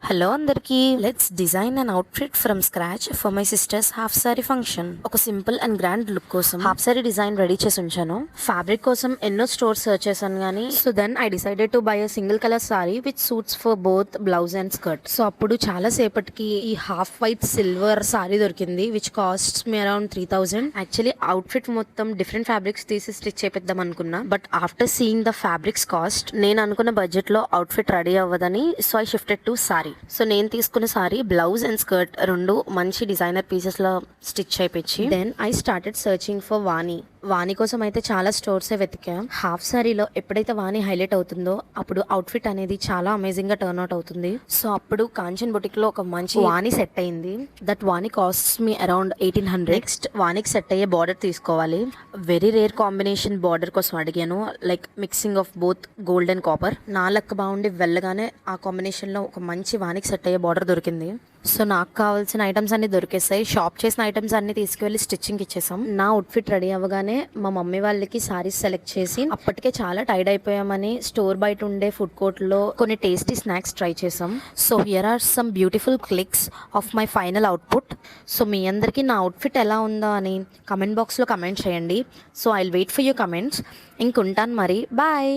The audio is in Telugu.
హలో అందరికి, let's design an outfit from scratch for my sisters half sari function. ఒక సింపుల్ అండ్ గ్రాండ్ లుక్ కోసం హాఫ్ సారీ డిజైన్ రెడీ చేసి ఉంచాను. ఫ్యాబ్రిక్ కోసం ఎన్నో స్టోర్స్ సర్చ్ చేశాను కానీ so then I decided to buy a single colour sari which suits for both blouse and skirt. So అప్పుడు చాలా సేపటికి ఈ హాఫ్ వైట్ సిల్వర్ సారీ దొరికింది which costs me around 3000. Actually outfit మొత్తం డిఫరెంట్ ఫ్యాబ్రిక్స్ తీసి స్టిచ్ చేపిద్దాం అనుకున్నా, but after seeing the fabrics cost నేను అనుకున్న బడ్జెట్ లో అవుట్ఫిట్ రెడీ అవ్వదని so I shifted to sari. సో నేను తీసుకున్న సారీ బ్లౌజ్ అండ్ స్కర్ట్ రెండు మంచి డిజైనర్ పీసెస్ లో స్టిచ్ చేయించి then I started searching for voni కోసం అయితే చాలా స్టోర్సే వెతికా. హాఫ్ సారీలో ఎప్పుడైతే వాణి హైలైట్ అవుతుందో అప్పుడు అవుట్ఫిట్ అనేది చాలా అమేజింగ్ గా టర్న్ అవుట్ అవుతుంది. సో అప్పుడు కాంచన్ బొటిక్ లో ఒక మంచి వాణి సెట్ అయింది. That voni cost me around 1800. Next వాణికి సెట్ అయ్యే బార్డర్ తీసుకోవాలి. వెరీ రేర్ కాంబినేషన్ బార్డర్ కోసం అడిగాను, like mixing of both gold and copper. నా లక్ బాగుండి వెళ్ళగానే ఆ కాంబినేషన్ లో ఒక మంచి వాణికి సెట్ అయ్యే బార్డర్ దొరికింది. సో నాకు కావాల్సిన ఐటమ్స్ అన్ని దొరికేస్తాయి. షాప్ చేసిన ఐటమ్స్ అన్ని తీసుకువెళ్ళి స్టిచ్చింగ్ ఇచ్చేసాం. నా అవుట్ఫిట్ రెడీ అవ్వగానే మా మమ్మీ వాళ్ళకి సారీస్ సెలెక్ట్ చేసి అప్పటికే చాలా టైర్డ్ అయిపోయామని స్టోర్ బయట ఉండే ఫుడ్ కోర్ట్ లో కొన్ని టేస్టీ స్నాక్స్ ట్రై చేసాం. So here are some beautiful clicks of my final output. So మీ అందరికీ నా అవుట్ఫిట్ ఎలా ఉందో అని కమెంట్ బాక్స్ లో కమెంట్ చేయండి. So I will wait for your comments. ఇంకుంటాను మరి, బాయ్.